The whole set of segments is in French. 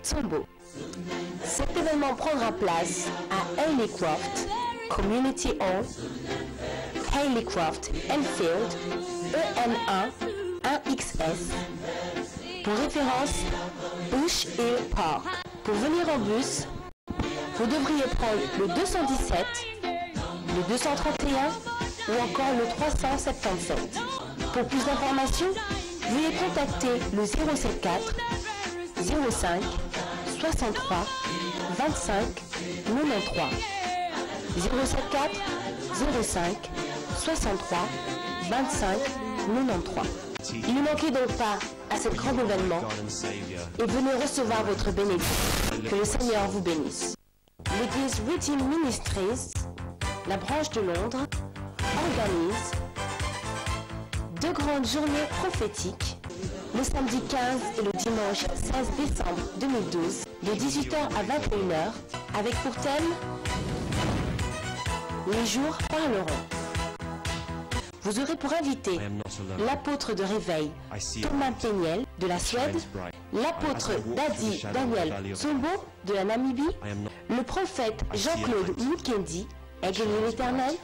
Tsombo. Cet événement prendra place à Hayleycroft Community Hall, Hayleycroft Enfield, EN1 1XS. Pour référence, Bush Hill Park. Pour venir en bus, vous devriez prendre le 217, le 231 ou encore le 377. Pour plus d'informations, veuillez contacter le 074 05 63 25 93. 074 05 63 25 93. Ne manquez donc pas à ce grand événement et venez recevoir votre bénédiction. Que le Seigneur vous bénisse. L'église Redeemed Ministries, la branche de Londres, organise deux grandes journées prophétiques le samedi 15 et le dimanche 16 décembre 2012 de 18h à 21h avec pour thème Les jours parleront. Vous aurez pour invité l'apôtre de réveil Thomas Peniel de la Suède, l'apôtre Dadi Daniel Tsombo de la Namibie, le prophète Jean-Claude Mukendi, Aigle l'Éternel,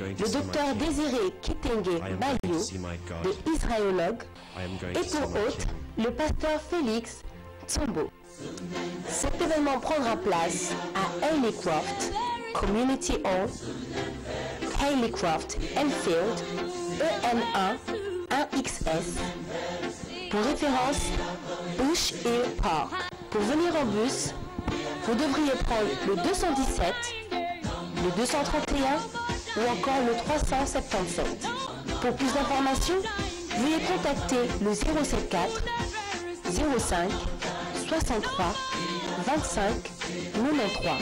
le docteur Désiré Kitenge Bayo de Israéologue et pour hôte le pasteur Félix Tsombo. Cet événement prendra place à Hayleycroft Community Hall, Hayleycroft Enfield, EN1 1XS. Pour référence, Bush Hill Park. Pour venir en bus, vous devriez prendre le 217, le 231 ou encore le 377. Pour plus d'informations, veuillez contacter le 074 05 63 25 93.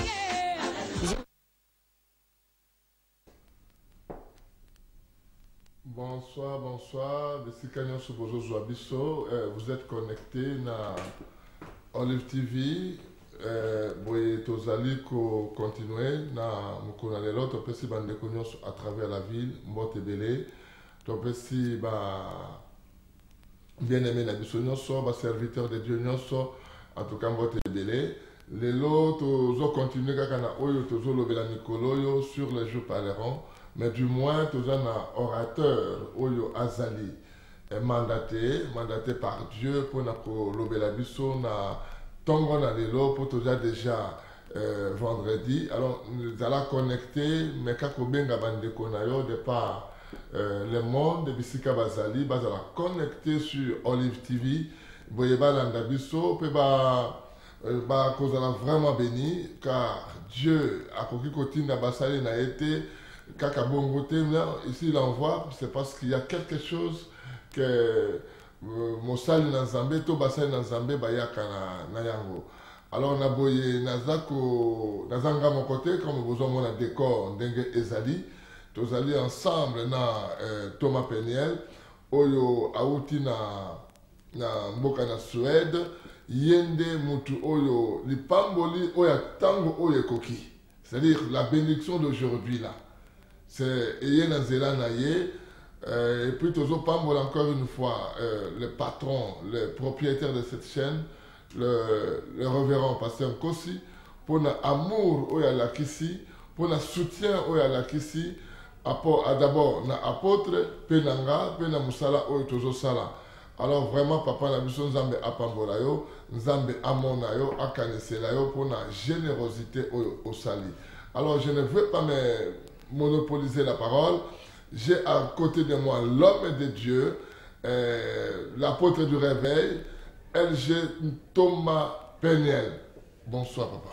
Bonsoir, bonsoir. Vous êtes connecté à Olive TV. Boye tozali ko continuer na mukuna lelo topesi bande konyoso à travers la ville mbote belé topesi ba bien-aimé na biso nyonso ba serviteur de Dieu nyonso en tout cas mbote belé lelo tozo continuer kaka na oyo tozo lobela mikolo yo sur les jours parleront mais du moins toza na orateur oyo azali mandaté par Dieu pour na ko lobela biso na Tongo na lelo pour déjà vendredi. Alors nous allons connecter mais kako benga bande konayo de par le monde de Bisika Bazali bazala connecter sur Olive TV. Boyeba landa biso pe ba kozala vraiment béni car Dieu a koki kotinda basali na été kaka bongote ici il envoie c'est parce qu'il y a quelque chose que Mosali na Nzambe to basali na Nzambe bayaka na yango. Alors na boye nazanga mon côté comme vous avez mon décor ndenge ezali tozali ensemble na Thomas Peniel oyo auti na mboka na Suède yende mutu oyo lipamboli oya tango oyo koki, c'est-à-dire la bénédiction d'aujourd'hui là c'est eyena zela na ye. Et puis toujours Pambol encore une fois le patron, le propriétaire de cette chaîne, le révérend pasteur Kossi, pour notre amour au Yalakisi, pour notre soutien au Yalakisi, d'abord na apôtre, penanga, pena musala au tozo sala. Alors vraiment papa na biso nzambe apambolayo, nzambe amonayo, akaneselayo pour na générosité au sali. Alors je ne veux pas me monopoliser la parole. J'ai à côté de moi l'homme de Dieu, l'apôtre du réveil, LG Thomas Peniel. Bonsoir, papa.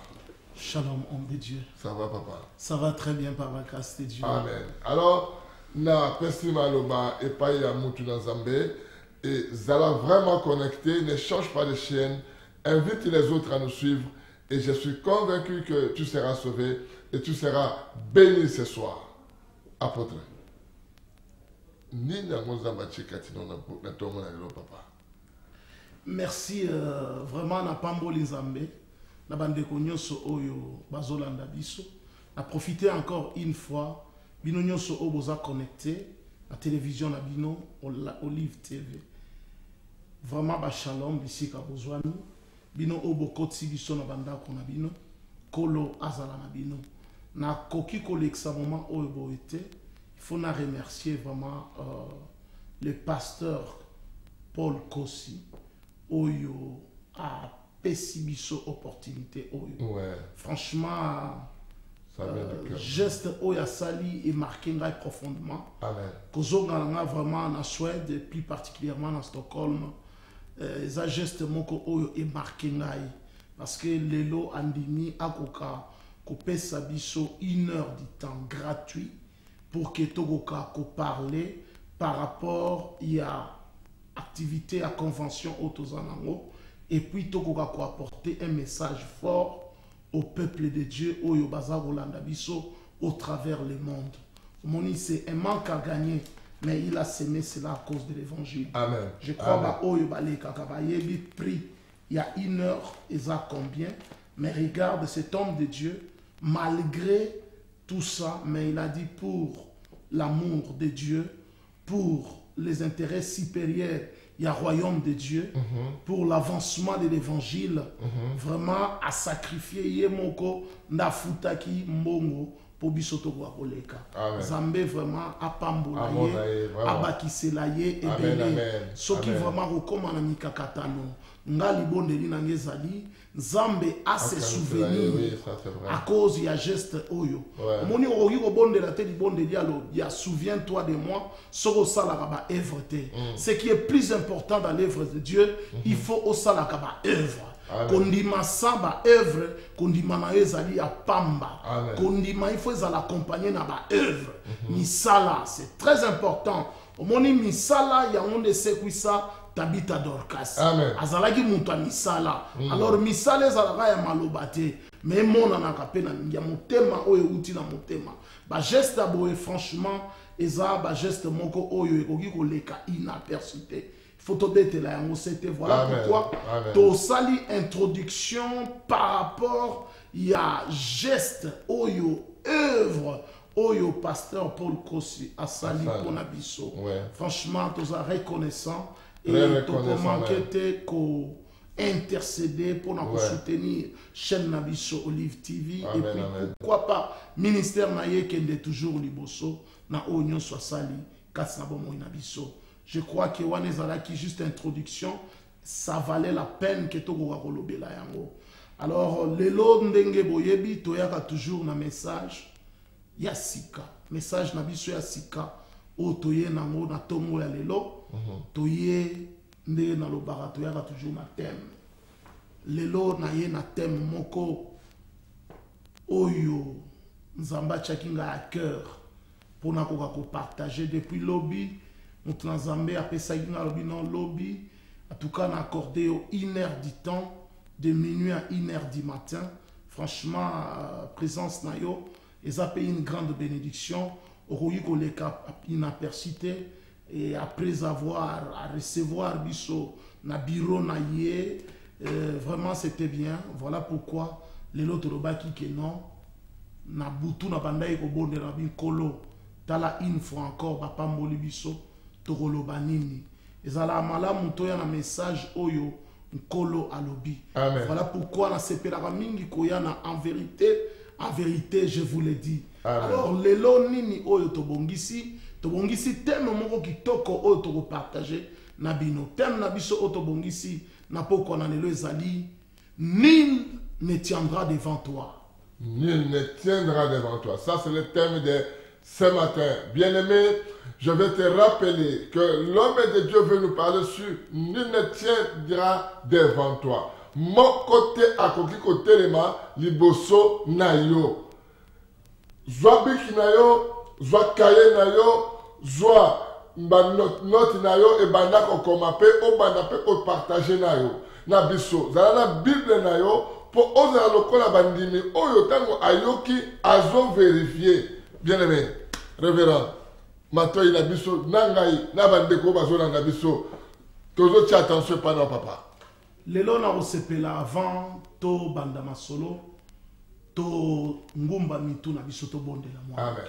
Shalom, homme de Dieu. Ça va, papa? Ça va très bien par la grâce de Dieu. Amen. Alors, na pesi maloba et pas ya mutu na Zambé, et Zala vraiment connecté, ne change pas de chaîne, invite les autres à nous suivre, et je suis convaincu que tu seras sauvé et tu seras béni ce soir. Apôtre. Merci vraiment na pamboli nzambe na bandeko nyonso oyo bazolanda biso na profiter encore une fois bino nyonso oyo boza connecté na télévision na bino Olive TV vraiment ba shalom bisika bozwami bino obokoti biso na bandako na bino kolo azala na bino na koki koleksa moment oyo boete il faut na remercier vraiment le pasteur Paul Kossi oyo a pesi biso opportunité oyo franchement geste oyo asali et marqué ngai profondément. Kozonga nga vraiment na Suède et plus particulièrement na Stockholm. Ça geste moko oyo et marqué ngai parce que lelo andimi akoka kopesa biso 1 heure du temps gratuit pour que tokoka ko parler par rapport à activité à convention autozanango et puis tokoka ko apporter un message fort au peuple de Dieu oyo bazako landa biso au travers le monde. Moni c'est un manque à gagner mais il a semé cela à cause de l'évangile. Amen. Je crois ba oyo baleka ka yebi prix il y a 1 heure et ça combien mais regarde cet homme de Dieu malgré tout ça mais il a dit pour l'amour de Dieu pour les intérêts supérieurs il y a royaume de Dieu pour l'avancement de l'évangile vraiment à sacrifier yemoko na futaki mbongo pour bisoto kwa koleka Zambé vraiment apambola ye abakisela ye ebele soki vraiment rekoma na mikakatano ngali bondeli na ngezali Zambé a ses souvenirs à cause il y a geste oyo moni oyi ko bondela te libondeli alo ya souviens-toi de moi soko sala ba œuvre te ce qui est plus important dans l'œuvre de Dieu il faut osala ba œuvre kondima saba œuvre kondima na ezali ya pamba kondima il faut ezala accompagner na ba œuvre misala c'est très important omoni misala ya onde sekwisa Tabitha Dorcas azalaki mutu misala alors misala ezalaka ya maloba te mais monanaka pe na ya motema oyo uti na motema ba geste boye franchement eza ba geste moko oyo ekoki koleka inaperçu te faut tobetela yango c'était voilà pourquoi tosali introduction par rapport ya geste oyo œuvre oyo pasteur Paul Kossi asali pona biso franchement toza reconnaissant et comment était ko intercéder pour nous soutenir chaîne Nabiso Olive TV et puis pourquoi pas ministère naye kende toujours liboso na onyo swasali kasabo mo Nabiso. Je crois que wanezala qui juste introduction ça valait la peine que to ko kolobela yango. Alors lelo ndenge boyebi toyaka toujours na message ya sika message Nabiso ya sika o toye nango na tongo ya lelo toye nde na lobaka toyaka toujours na thème lelo na ye na thème moko oyo nzamba tchakinga à cœur pour na koka ko partager depuis lobby mutu na nzambe apesaki nga lobi non lobby en tout cas na accordé au 1 heure du temps de minuit à 1 heure du matin franchement présence na yo eza pe une grande bénédiction okoki koleka inapercité et après avoir à recevoir biso na bureau na ye vraiment c'était bien voilà pourquoi les autres robaki que non na butu na bandai ko bondela binkolo tala une fois encore papa mboli biso tokoloba nini ezala malamu toya na message oyo nkolo alobi voilà pourquoi na sepelaka mingi koyana en vérité je vous le dis alors lelo nini oyo tobongisi thème moko kitoko oyo toko partager na bino thème na biso oyo tobongisi na poko na lelo ezali nul ne tiendra devant toi. Nul ne tiendra devant toi. Ça c'est le thème de ce matin. Bien-aimé, je vais te rappeler que l'homme de Dieu veut nous parler sur nul ne tiendra devant toi. Mon côté à côté lema liboso na yo. Zwa biki na yo, zwa kaye na yo, zwa note na yo et banda ko komape o banda pe ko partager na yo. Na biso, zala na Bible na yo pour oser lokola bandimi oyo tango ayoki azo vérifier. Bien-aimé, révérend, matoyi na biso nangai na bandeko bazo na biso. Tozo ti attention pendant papa. Lelo na osepela avant to banda masolo to ngumba mitu na biso to bondela mwa. Amen.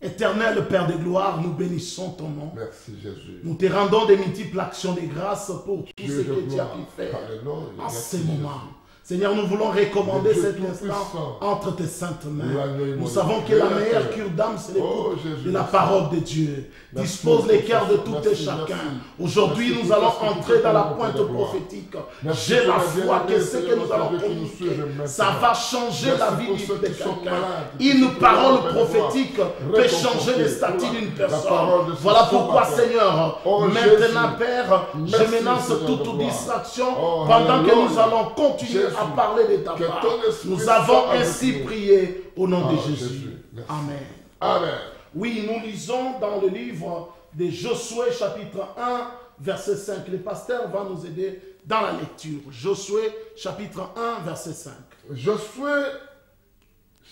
Éternel Père de gloire, nous bénissons ton nom. Merci Jésus. Nous te rendons des multiples actions de grâce pour tout Dieu ce de que tu as gloire. pu faire Alléluia. en Merci, ces moments. Jésus. Seigneur, nous voulons recommander Dieu cet Tout-Puissant. instant entre tes saintes mains. L'agneau Nous immolé. savons que la Merci. meilleure cure d'âme, c'est Oh, l'écoute Jésus, de la merci. parole de Dieu. Merci, Dispose les cœurs de merci, tout merci, et chacun. merci. Aujourd'hui, Merci nous pour allons ce que tu entrer fais dans la pour pointe notre gloire. prophétique. Merci J'ai pour la la foi bien-aimée, que ce que Seigneur, nous allons Dieu qui nous communiquer, suit maintenant. ça va changer Merci la vie pour de ceux qui sont quelqu'un. malades, qui Une sont parole malades, prophétique peut changer les statuts d'une personne. Voilà pourquoi, Seigneur, Oh, maintenant, Jésus. Père, je Merci, menace Seigneur toute de gloire. distraction Oh, pendant que alléluia. nous allons continuer Jésus. à parler de ta Que part. ton esprit Nous avons soit avec ainsi nous. prié au nom de Ah, Jésus. Jésus. Merci. Amen. Amen. Oui, nous lisons dans le livre de Josué chapitre 1, verset 5. Le pasteur va nous aider dans la lecture. Josué chapitre 1, verset 5. Josué,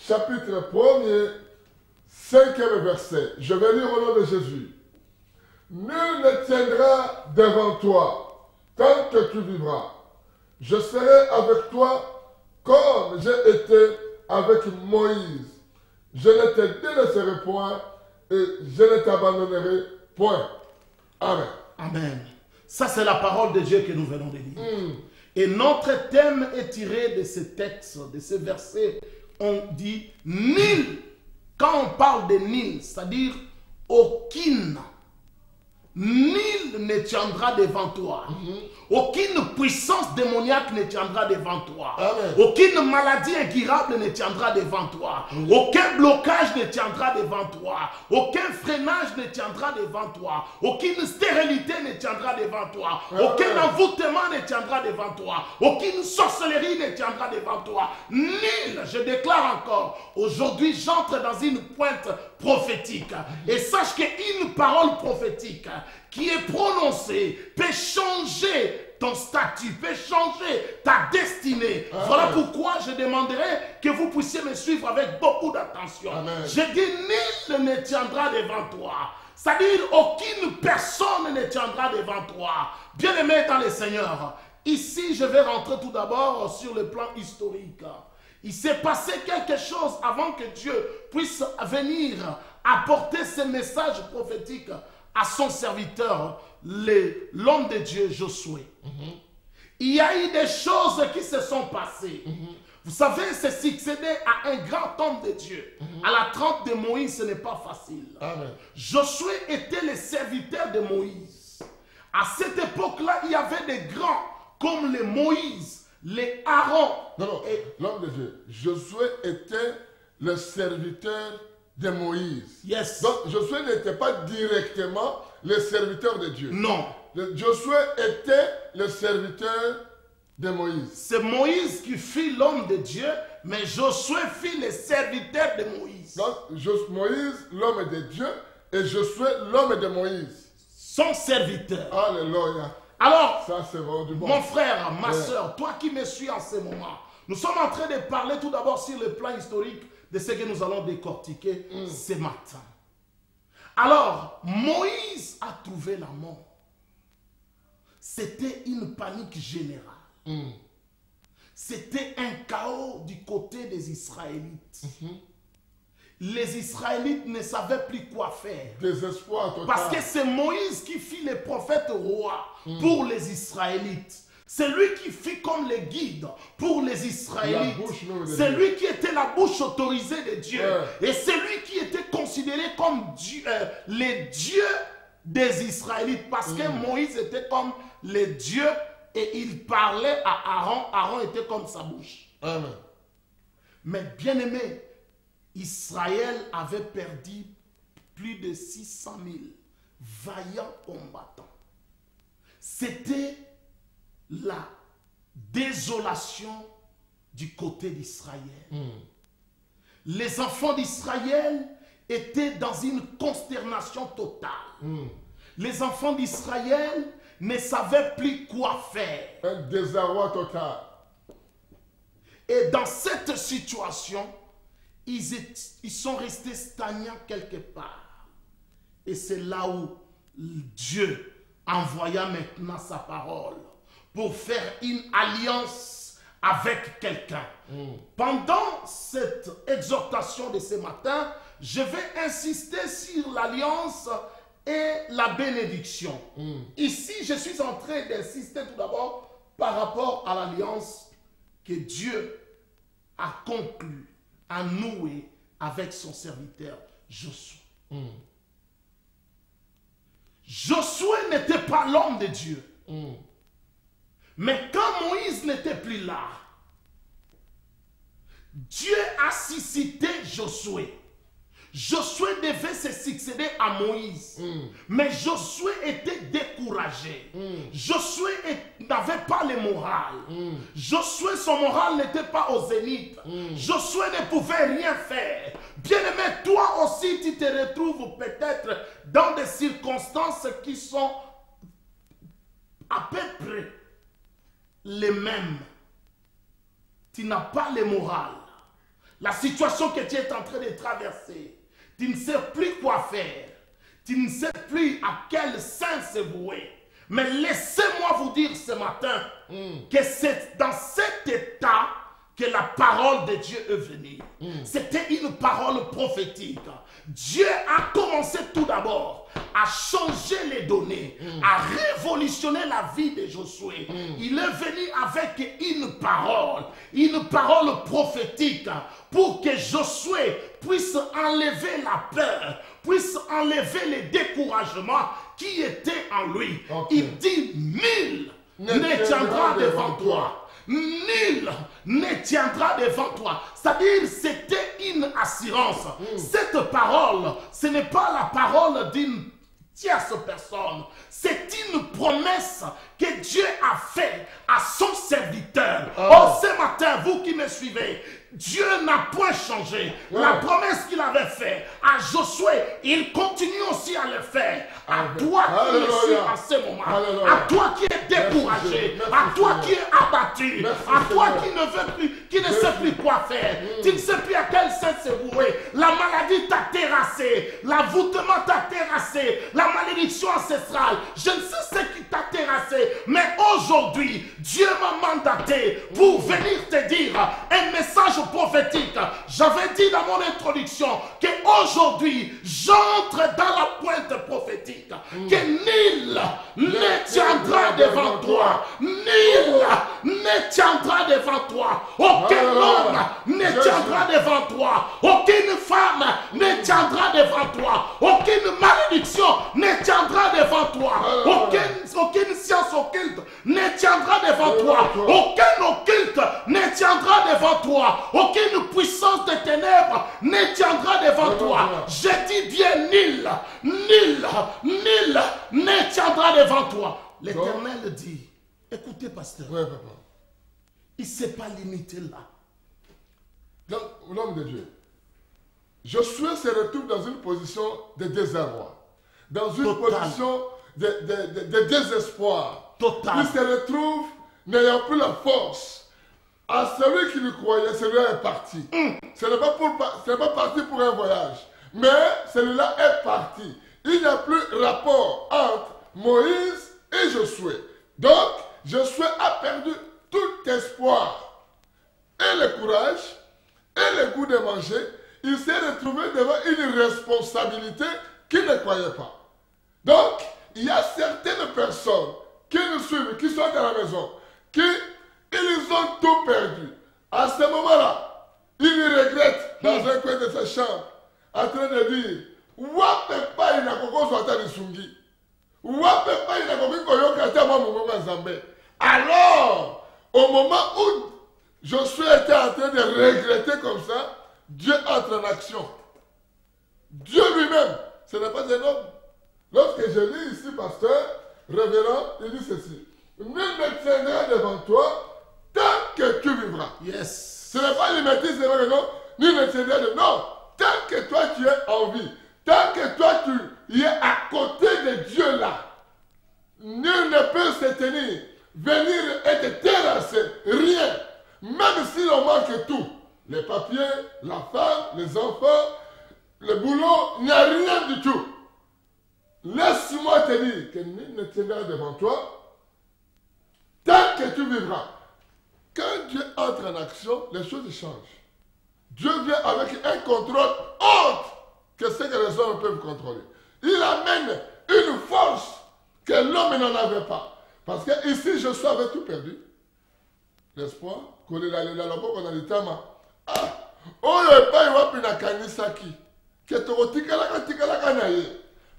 chapitre 1er, 5e verset. Je vais lire au nom de Jésus. Nul ne tiendra devant toi tant que tu vivras. Je serai avec toi comme j'ai été avec Moïse. Je ne te délaisserai point et je ne t'abandonnerai point. Amen. Amen. Ça, c'est la parole de Dieu que nous venons de lire. Et notre thème est tiré de ce texte, de ce verset. On dit nul. Quand on parle de nul, c'est-à-dire aucune. Nul ne tiendra devant toi. Aucune puissance démoniaque ne tiendra devant toi. Amen. Aucune maladie incurable ne tiendra devant toi. Aucun blocage ne tiendra devant toi. Aucun freinage ne tiendra devant toi. Aucune stérilité ne tiendra devant toi. Aucun envoûtement ne tiendra devant toi. Aucune sorcellerie ne tiendra devant toi. Nul, je déclare encore, aujourd'hui j'entre dans une pointe prophétique. Et sache qu'une parole prophétique qui est prononcée peut changer ton statut, peut changer ta destinée. Voilà pourquoi je demanderai que vous puissiez me suivre avec beaucoup d'attention. Je dis, nul ne tiendra devant toi. C'est-à-dire, aucune personne ne tiendra devant toi. Bien-aimé dans le Seigneur, ici je vais rentrer tout d'abord sur le plan historique. Il s'est passé quelque chose avant que Dieu puisse venir apporter ce message prophétique à son serviteur, l'homme de Dieu, Josué. Il y a eu des choses qui se sont passées. Vous savez, c'est succéder à un grand homme de Dieu. À la trempe de Moïse, ce n'est pas facile. Amen. Josué était le serviteur de Moïse. À cette époque-là, il y avait des grands comme les Moïse, les Aaron. Non, l'homme de Dieu. Josué était le serviteur de Moïse. Yes. Donc Josué n'était pas directement le serviteur de Dieu. Non. Josué était le serviteur de Moïse. C'est Moïse qui fut l'homme de Dieu, mais Josué fut le serviteur de Moïse. Donc Moïse, l'homme de Dieu, et Josué, l'homme de Moïse. Son serviteur. Alléluia. Alors, ça c'est vraiment du bon. Mon frère, ma soeur, toi qui me suis en ce moment, nous sommes en train de parler tout d'abord sur le plan historique de ce que nous allons décortiquer ce matin. Alors, Moïse a trouvé la mort. C'était une panique générale. C'était un chaos du côté des Israélites. Les Israélites ne savaient plus quoi faire. Désespoir total. Parce que c'est Moïse qui fit les prophètes rois pour les Israélites. C'est lui qui fit comme les guides pour les Israélites. C'est lui qui était la bouche autorisée de Dieu. Et c'est lui qui était considéré comme Dieu, les dieux des Israélites. Parce que Moïse était comme les dieux et il parlait à Aaron. Aaron était comme sa bouche. Amen. Mais bien aimé, Israël avait perdu plus de 600 000 vaillants combattants. C'était la désolation du côté d'Israël. Les enfants d'Israël étaient dans une consternation totale. Les enfants d'Israël ne savaient plus quoi faire. Un désarroi total. Et dans cette situation, ils sont restés stagnants quelque part. Et c'est là où Dieu envoya maintenant sa parole pour faire une alliance avec quelqu'un. Pendant cette exhortation de ce matin, je vais insister sur l'alliance et la bénédiction. Ici, je suis en train d'insister tout d'abord par rapport à l'alliance que Dieu a conclue, a nouée avec son serviteur Josué. Josué n'était pas l'homme de Dieu. Mais quand Moïse n'était plus là, Dieu a suscité Josué. Josué devait se succéder à Moïse. Mais Josué était découragé. Josué n'avait pas le moral. Josué, son moral n'était pas au zénith. Josué ne pouvait rien faire. Bien-aimé, toi aussi, tu te retrouves peut-être dans des circonstances qui sont à peu près les mêmes. Tu n'as pas le moral. La situation que tu es en train de traverser, tu ne sais plus quoi faire. Tu ne sais plus à quel sens se vouer. Mais laissez-moi vous dire ce matin que c'est dans cet état que la parole de Dieu est venue. C'était une parole prophétique. Dieu a commencé tout d'abord à changer les données, à révolutionner la vie de Josué. Il est venu avec une parole prophétique pour que Josué puisse enlever la peur, puisse enlever les découragements qui étaient en lui. Il dit, nul ne tiendra devant toi. Nul ne tiendra devant toi. C'est-à-dire, c'était une assurance. Cette parole, ce n'est pas la parole d'une tierce personne. C'est une promesse que Dieu a faite à son serviteur. Oh, ce matin, vous qui me suivez, Dieu n'a point changé. La promesse qu'il avait faite à Josué, il continue aussi à le faire. À toi qui me suis en ce moment, à toi qui es découragé, à toi qui es abattu, à toi qui ne veut plus, qui ne sait plus quoi faire, tu ne sais plus à quel sens se vouer. La maladie t'a terrassé, l'envoûtement t'a terrassé, la malédiction ancestrale, je ne sais ce qui t'a terrassé, mais aujourd'hui, Dieu m'a mandaté pour venir te dire un message prophétique. J'avais dit dans mon introduction qu'aujourd'hui, j'entre dans la pointe prophétique. Que nul ne tiendra devant toi. Nul ne tiendra devant toi. Aucun homme ne tiendra devant toi. Aucune femme ne tiendra devant toi. Aucune malédiction ne tiendra devant toi. Aucune science occulte ne tiendra devant toi. Aucun occulte ne tiendra devant toi. Aucune puissance de ténèbres ne tiendra devant toi. Je dis bien nul ne tiendra devant toi. L'Éternel dit, écoutez pasteur, il ne s'est pas limité là. Donc, l'homme de Dieu, Josué se retrouve dans une position de désarroi, dans une position de désespoir. Total. Il se retrouve n'ayant plus la force. À celui qui le croyait, celui-là est parti. Ce n'est pas parti pour un voyage, mais celui-là est parti. Il n'y a plus rapport entre Moïse et Josué. Donc, Josué a perdu tout espoir et le courage et le goût de manger. Il s'est retrouvé devant une responsabilité qu'il ne croyait pas. Donc, il y a certaines personnes qui nous suivent, qui sont à la maison, qui ils ont tout perdu. À ce moment-là, ils regrettent dans un coin de sa chambre, en train de dire, Wapepa inakoko swata lisungi. Wapepa inakoki koyoka ta mamungonga nzambe. Alors, au moment où Josué était en train de regretter comme ça, Dieu entre en action. Dieu lui-même, ce n'est pas un homme. Lorsque je lis ici, pasteur, révérend, il dit ceci. Nul ne tiendra devant toi tant que tu vivras. Yes. Ce n'est pas l'imitisme, non. Nul ne tiendra devant toi. Non. Tant que toi tu es en vie, tant que toi tu es à côté de Dieu là, nul ne peut se tenir, venir et te terrasser. Rien. Même si l'on manque tout. Les papiers, la femme, les enfants, le boulot, il n'y a rien du tout. Laisse-moi te dire que nul ne tiendra devant toi tant que tu vivras. Quand Dieu entre en action, les choses changent. Dieu vient avec un contrôle autre que ce que les hommes peuvent contrôler. Il amène une force que l'homme n'en avait pas. Parce que ici, Josué avait tout perdu. L'espoir, qu'on est là, qu'on a l'itama. Ah, oh, il n'y a pas eu de kanisaki. Que tu as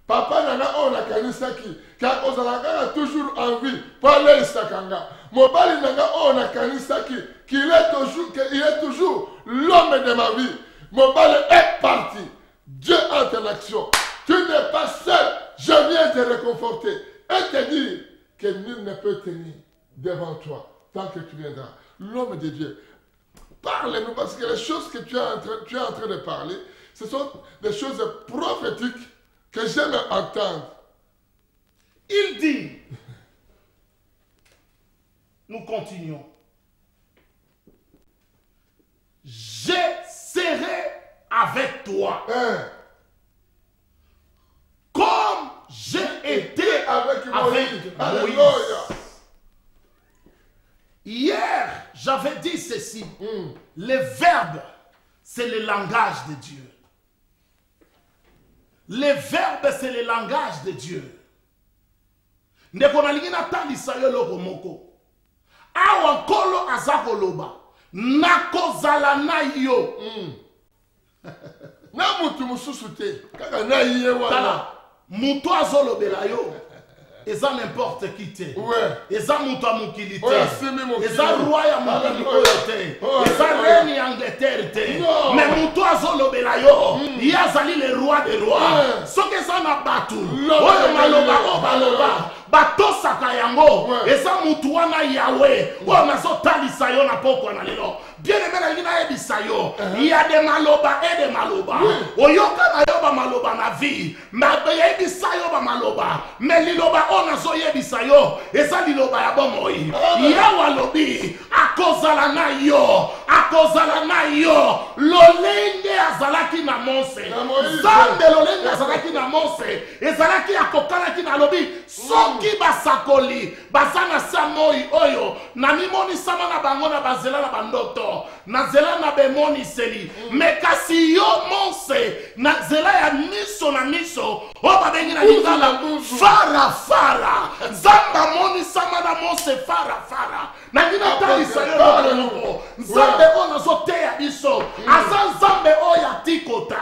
papa nana on a kanisaki. Car on a toujours envie. Parler sakanga. Mobali nana on a kanisaki. Qu'il est toujours l'homme de ma vie. Mobali est parti. Dieu entre en action. Tu n'es pas seul. Je viens te réconforter et te dire que nul ne peut tenir devant toi tant que tu viendras. L'homme de Dieu. Parle-nous parce que les choses que tu es en train de parler, ce sont des choses prophétiques que j'aime entendre. Il dit, nous continuons. Je serai avec toi. Comme j'ai été avec Moïse. Alléluia. Hier, j'avais dit ceci. Le verbe, c'est le langage de Dieu. Le verbe, c'est le langage de Dieu. Ndekonalingi na talisa yo loko moko. Awa nkolo azakoloba. Nakozala na yo. Na mutu mususu te. Kaka na iye wana. Tala, mutu azolobela yo. Eza n'importe qui te. Eza mutu amukili te. Eza roi ya mukili oyo te. Eza reine ya Angleterre te. Mais mutu azolobela yo. Yazali le roi des rois. Soki eza na batu. Oyo maloba o baloba. Batosaka yango. Eza mutu wana Yahweh. Oyo nazotalisa yo na poko na lelo. Bien aimé na lina ebisa yo. Il y a des maloba et des maloba. Oyoka na yo ba maloba na vie. Mais ebisa yo ba maloba. Mais liloba on azo yebisa yo. Eza liloba ya bomoi. Yawa lobi akozala na yo. Akozala na yo. Lolenge azalaki na Mose. Zambe lolenge azalaki na Mose. Ezalaki akokalaki na lobi. Soki basakoli bazana samoi oyo. Na mimoni sama na bango na bazela na bandoto. Nazela na bemoni seli. Mekasi yo Mose. Nazela ya miso na miso. Oba bengi na lingala. Fara fara. Zamba moni sama na Mose fara fara. Na gina tali sa yo loko. Zambe ona zote ya biso. Azan zambe oya tikota.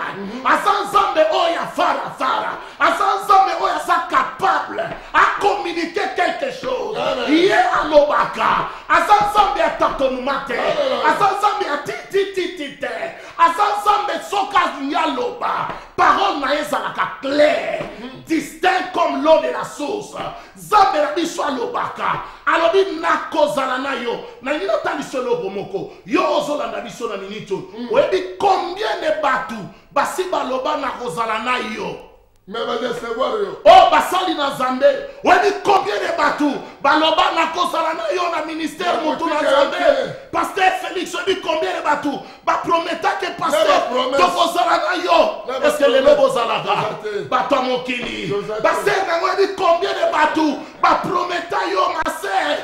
Azan zambe oya fara fara. Azan zambe oya sa capable à communiquer quelque chose. Yé alobaka. Azan zambe ya tatonumate. Azan zambe ya titititite. Azan zambe soka nyaloba. Parole na ezalaka claire. Distinct comme l'eau de la source. Zambe la biso alobaka. Alobi nakozala na yo. Na ngino taliso lobo moko. Yo ozolanda biso na minito. Oyebi combien de batu basi baloba nakozala na yo. Mais va décevoir yo. Oh basali na Zambé. Oyebi combien de batu baloba nakozala na yo na ministère mutu na Zambé. Pasteur Félix oyebi combien de batu ba prometa que pasteur tokozala na yo. Est-ce que les lobos zalaka bato mokili. Pasteur na oyebi combien de batu ba prometa yo ma sœur.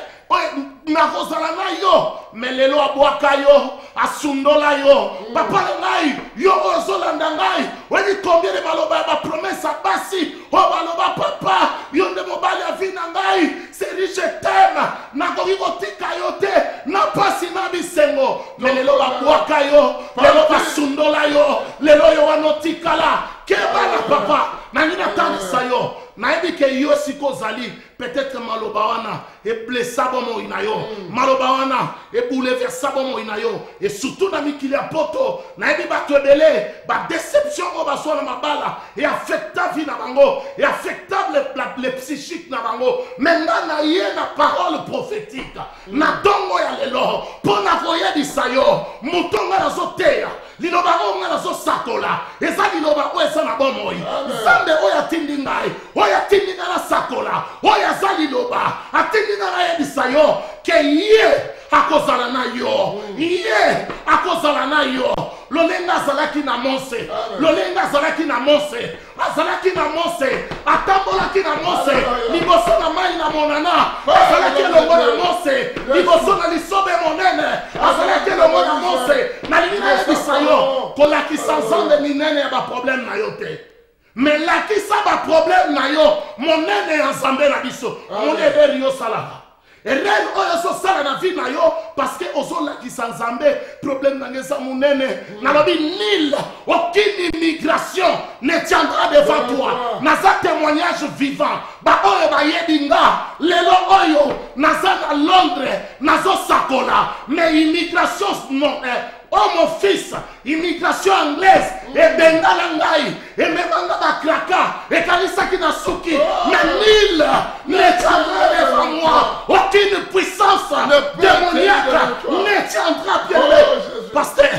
Nakozala na yo. Mais lelo abwaka yo. Asundola yo. Papa ngai yo ozolanda ngai. Oyebi combien de maloba ba promesse basi. O baloba papa yo nde mobali avina ngai. C'est riche thème. Nakoki kotika yo te. Na pasi na bisengo. Mais lelo abwaka yo. Lelo asundola yo. Lelo yo wanotikala. Kebala papa. Nangina tanisa yo. Naebi ke yo siko zali. Peut-être maloba wana e blessa bomo inayo. Maloba wana e bouleversa bomo inayo. Et surtout na mikili ya poto. Naebi bato ebele. Ba déception o baso na mabala. Et affecta vie na bango. Et affectable le psychique na bango. Maintenant na ye na parole prophétique. Na dongo ya lelo. Pona voye bisayo. Mutonga na zoteya. Liloba onga na zo sakola. Eza liloba o esa na bomo. Zambe oya tindi ngai. Oya tindi na sakola. Oya zali loba atindi na yebisa yo ke ye akozala na yo. Ye akozala na yo. Lolenga azalaki na Mose. Lolenga azalaki na Mose. Azalaki na Mose. Atambolaki na Mose. Liboso na mai na monana. Azalaki longo na Mose. Liboso na lisobe monene. Azalaki problème na yo te. Mais là qui ça va problème na yo, mon nene ensemble na biso. Mon nene yo salaka. Et reine oyo so sala na vie na yo parce que ozo la ki sans Nzambe problème na ngesa mon nene. Na lobi nil aucune immigration ne tiendra devant toi. Na sa témoignage vivant. Ba oyo ba yedinga lelo oyo na sa na Londres na zo sakola mais immigration non oh mon fils, immigration anglaise, et bengala ngai, et memanga bakraka, et karisaki na suki, mais nul ne tiendra devant moi, aucune puissance démoniaque ne tiendra bien. Pasteur,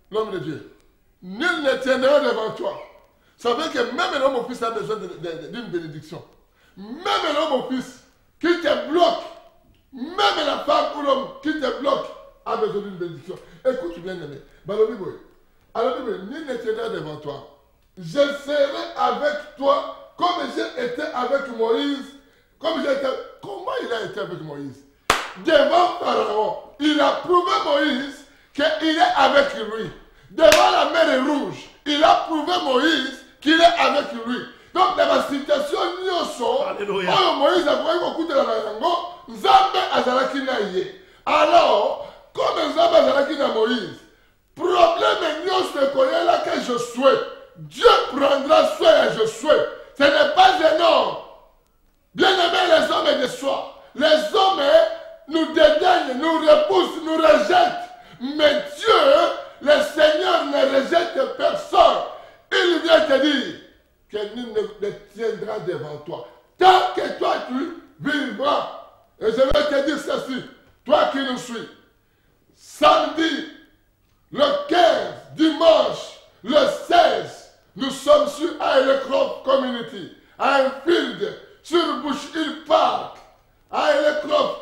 l'homme de Dieu, nul ne tiendra devant toi. Ça veut que même l'homme au fils a besoin d'une bénédiction. Même l'homme au fils qui te bloque, même la femme ou l'homme qui te bloque, a besoin d'une bénédiction. Écoute bien aimé. Alors nul ne tiendra devant toi. Je serai avec toi comme j'ai été avec Moïse. Comment il a été avec Moïse? Devant Pharaon, il a prouvé Moïse qu'il est avec lui. Devant la mer Rouge, il a prouvé Moïse qu'il est avec lui. Donc dans la situation Moïse a prouvé beaucoup de la langue. Nzambe azalaki na ye. Alors comme Nzambe azalaki na Moïse, problème nyonso ekoyela que je souhaite, Dieu prendra soin et je souhaite. Ce n'est pas gênant. Bien aimé les hommes de soi, les hommes nous dédaignent, nous repoussent, nous rejettent. Mais Dieu, le Seigneur ne rejette personne. Il vient te dire que nul ne tiendra devant toi. Tant que toi tu vivras. Et je vais te dire ceci, toi qui nous suis. Samedi, le 15, dimanche, le 16, nous sommes sur Highcroft Community, à Enfield, sur Bush Hill Park, à Highcroft.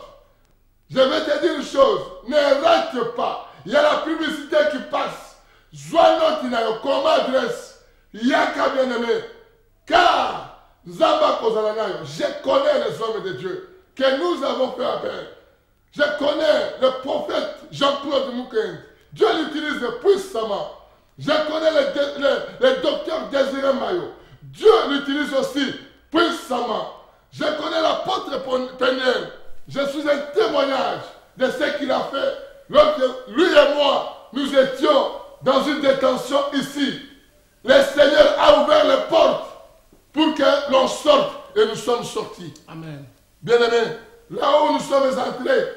Je vais te dire une chose, ne rate pas. Il y a la publicité qui passe. Joins notre comment adresse. Yaka bien-aimé. Car, Zamba Kozalanayo, je connais les hommes de Dieu que nous avons fait appel. Je connais le prophète Jean-Claude Moukeng. Dieu l'utilise puissamment. Je connais le docteur Désiré Mayo. Dieu l'utilise aussi puissamment. Je connais l'apôtre Peniel. Je suis un témoignage de ce qu'il a fait. Lorsque lui et moi, nous étions dans une détention ici. Le Seigneur a ouvert les portes pour que l'on sorte et nous sommes sortis. Amen. Bien-aimés, là où nous sommes entrés,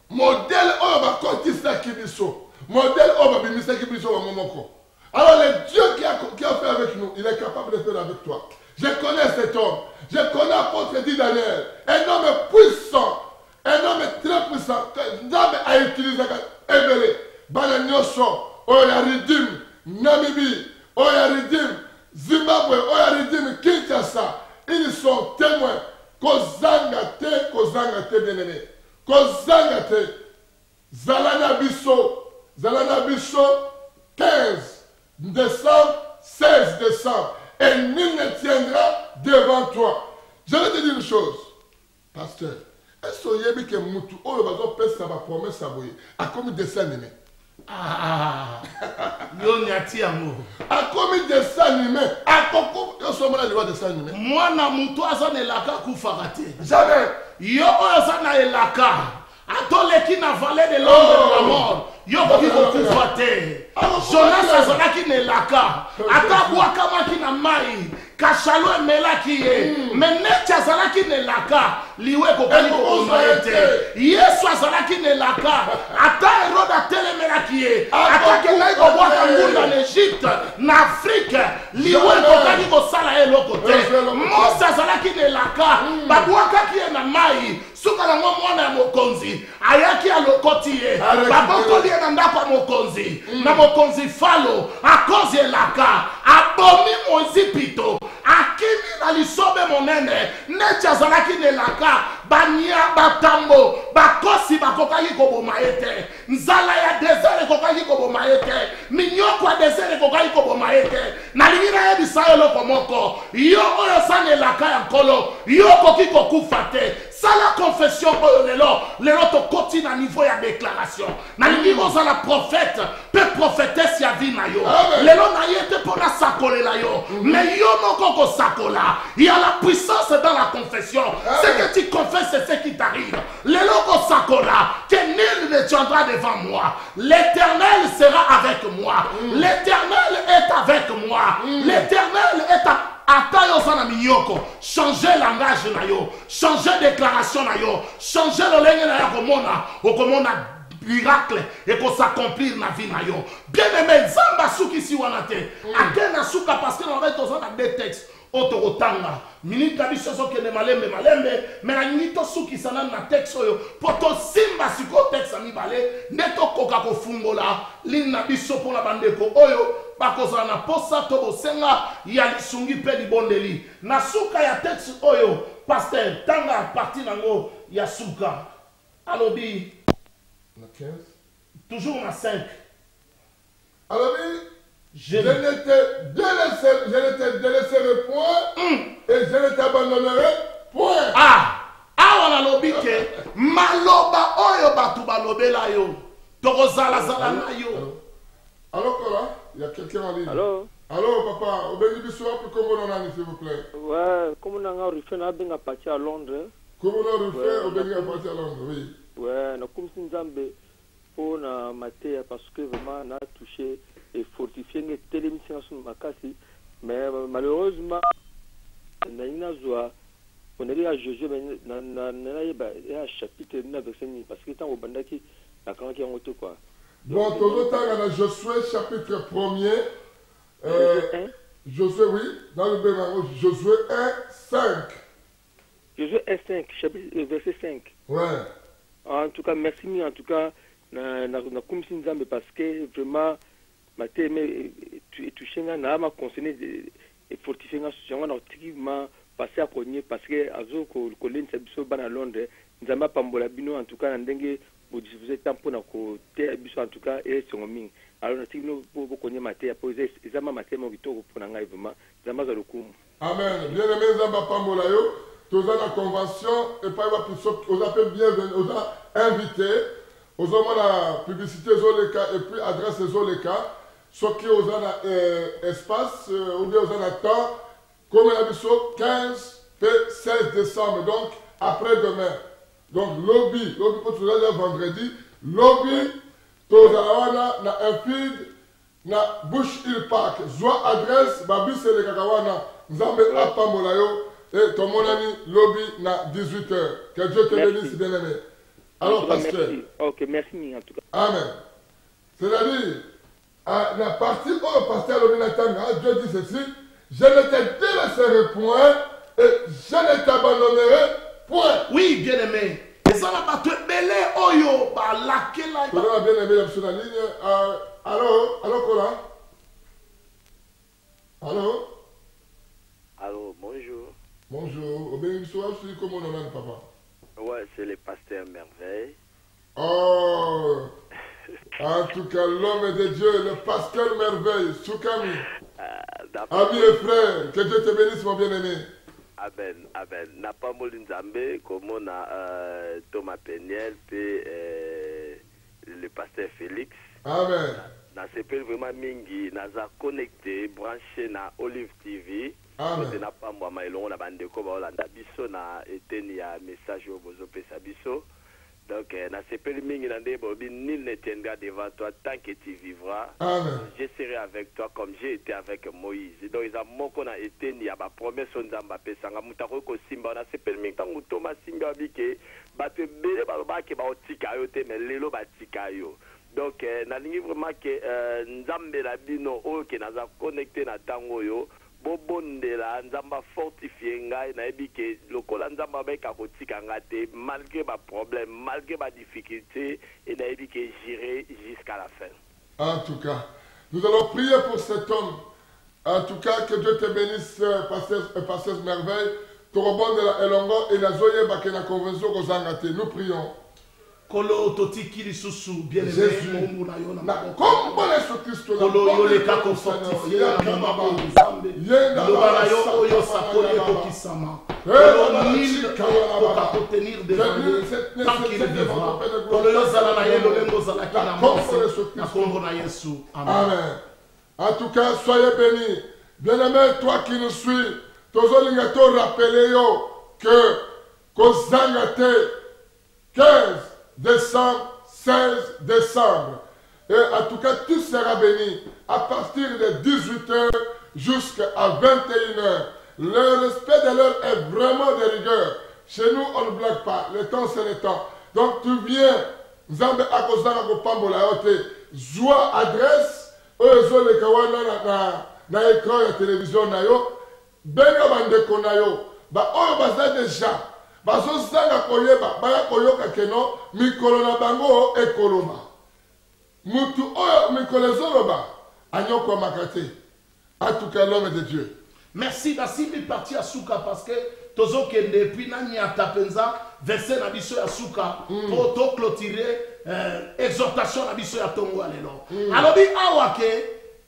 modèle Oba Kotisa Kibiso, modèle Oba Bimisa Kibiso Momoko. Alors le Dieu qui a fait avec nous, il est capable de faire avec toi. Je connais cet homme, je connais l'apôtre dit Daniel, un homme puissant, un homme très puissant, Nzambe a utilisé Ebele, Bananyoso, Oya Ridim, Namibie, Oya Ridim, Zimbabwe, Oya Ridim, Kinshasa. Ils sont témoins. Kozanga te bien-aimé. Kozanga te. Zalana Bisso, 15 décembre, 16 décembre. Et nul ne tiendra devant toi. Je vais te dire une chose, pasteur. Est-ce que tu as mutu oh le bazo pèse sa promesse à boyer a comme dessin animé. Yo nyati amour. A comme dessin animé. A koko yo sommes là le dessin animé. Moi na mutu azana elaka kufarate. Jamais. Yo azana elaka. Atoleki na vallée de l'ombre de la mort. Yo qui kufate. Jonas azalaki na elaka. Atabwaka maki na mai. Kachalo emelaki ye. Meneti azalaki na elaka. Liwe kokani kokoma ete. Yesu azalaki na elaka. Ata Herode atelemelaki ye. Atake ngai kobwaka ngunda na Egypte, na Afrique. Liwe kokani kosala eloko te. Mose azalaki na elaka. Babwakaki ye na mai. Suka na mwana ya mokonzi. Ayaki alokoti ye. Babokoli ye na ndako ya mokonzi. Na mokonzi falo. Akozi elaka. Abomi mozipito. Akimi na lisobe monene. Neti azalaki na elaka. Bania batambo. Bakosi bakokaki koboma ete. Nzala ya desert kokaki koboma ete. Minyoko ya desert kokaki koboma ete. Na lingina yebisa eloko moko. Yo oyo sana elaka ya nkolo. Yo koki kokufa te. sala confession oyo lelo tokoti na niveau ya déclaration nalingi ozala prophète pe prophétesse ya vie na yo lelo na ye te mpona sakolela yo mais yo moko kosakola il y a la puissance dans la confession ce que tu confesses c'est ce qui t'arrive lelo kosakola que nul ne tiendra devant moi l'éternel sera avec moi l'éternel est avec moi l'éternel est à ata yo sana miyoko changer langage na yo changer déclaration na yo changer lolenge na yo komona miracle et qu'on s'accomplir na vie na yo bien aimé nzamba suki si wana te akena suka parce que on va être dans des textes otokotanga minute na biso sokende malembe mais na nyito suki sana na texte oyo poto simba siko texte mibale neto koka kofungola lini na biso pona bandeko oyo bakozala na posa to bosenga ya lisungi pe libondeli na suka ya texte oyo pasteur tanga parti nango ya suka alobi na 15 toujours na 5 alobi je n'étais délaissé le point et je ne t'abandonnerai point. Awa nalobi ke maloba oyo batu balobela yo tokozala na yo. Allô Kola, il y a quelqu'un en ligne. Allô. Allô papa, obéi bisou plus comment on a s'il vous plaît. Ouais, comment on a refait na benga parti à Londres. Comment on a refait obéi parti à Londres, oui. Ouais, na comme si nzambe pour na maté parce que vraiment on a touché et fortifié les télémissions sur makasi mais malheureusement na ina zoa on est à Josué na chapitre 9 verset 9 parce que tant au bandaki na quand qui en auto quoi. Bon, tout dans Josué chapitre 1er Josué oui, dans le Bénin Josué 1:5. Josué 1:5 chapitre verset 5. Ouais. En tout cas merci en tout cas na comme si nzambe parce que vraiment maté mais tu touché na ma conseiller et fortifier na na activement passer à cogner parce que azo ko lensa biso bana Londres nzamba pambola bino en tout cas ndenge vous êtes temps pour na ko te biso en tout cas et songomi alors na tigno pour cogner maté a poser ezama maté mo kitoko pour na ngai vraiment nzamba za lokumu amen bien aimé nzamba pambola yo toza na convention et pas va plus aux appels bienvenue aux invités aux hommes la publicité zoleka et puis adresse zoleka ce qui aux espace ou bien aux temps comme la biso 15 et 16 décembre donc après demain donc lobby pour tout le vendredi lobby tozawana na infide na Bush Hill Park soit adresse babise le kakawana nzambe apambola yo et ton mon ami lobby na 18h que Dieu te bénisse bien aimé. Alors pasteur. OK, merci en tout cas. Amen. C'est-à-dire la partie où le pasteur Lobinatanga, Dieu dit ceci, je ne te délaisserai point et je ne t'abandonnerai point. Oui, bien aimé. Et ça va te belé oyo ba lakela. Tu as bien aimé sur la ligne. Allô, Kola. Allô. Allô, bonjour. Bonjour. Comment on a papa? Ouais, c'est le pasteur Merveille. Oh. En tout cas, l'homme de Dieu, le pasteur Merveille, Soukami. Amis et frères, que Dieu te bénisse, mon bien-aimé. Amen, amen. N'a pas Molinzambe, comme on a Thomas Peniel, puis le pasteur Félix. Amen. N'a s'appelle vraiment Mingi, n'a connecté, branché na Olive TV. Amen. N'a pas moi, mais on a bandé comme on a biso na éteint ya message au bozo pesa biso. Donc, na s'appelle Mingi nande bobi, nul ne tiendra devant toi tant que tu vivras. Amen. Je serai avec toi comme j'ai été avec Moïse. Donc, ils ont mon qu'on a été ni à ma promesse on zamba pesanga mutako ko simba on a s'appelle Mingi tant Thomas simba bike bate bele ba ke ba otika yo te mais lelo ba tika yo. Donc, na lingi vraiment que nzambe la bino o ke naza connecté na tango yo. Bobondela nzamba fortifié ngai na ebike lokola nzamba beka kotika ngate malgré ba problème malgré ba difficulté et na ebike gérer jusqu'à la fin. En tout cas, nous allons prier pour cet homme. En tout cas, que Dieu te bénisse, pasteur Merveille. Torobon de la Elongo et la Zoye Bakena Convention Kozangate. Nous prions. Kolo totiki lisusu bien aimé mungu na yo na maboko. Comme Yesu Kristo Kolo yo le kako fortifié na maboko nzambe. Loba na yo oyo sakoli ekokisama. Kolo nil oka contenir devant lui tant qu'il vivra. Kolo yo zala na ye lolengo zala ki na mose na kombo na Yesu. Amen. En tout cas, soyez bénis. Bien-aimé, toi qui nous suis, tozolinga to rappeler yo que Kozangate 15 décembre, 16 décembre. Et en tout cas, tout sera béni à partir de 18h jusqu'à 21h. Le respect de l'heure est vraiment de rigueur. Chez nous, on ne blague pas. Le temps, c'est le temps. Donc, tu viens, Zambe Akozanga Kopambola Yote, Zoua adresse, Ozo le Kawana na écran de télévision na yo, Benga Bandeko na yo, ba oyo baza déjà. Bazo zanga koyeba baya koyoka keno mikolo na bango ekoloba mutu oyo mikolo zoloba anyoko makate. En tout cas, l'homme de Dieu. Merci d'assimi parti à Souka parce que tozo kende puis na nyata penza verset na biso ya Souka pour to clôturer exhortation na biso ya tongo alelo. Alors bi awake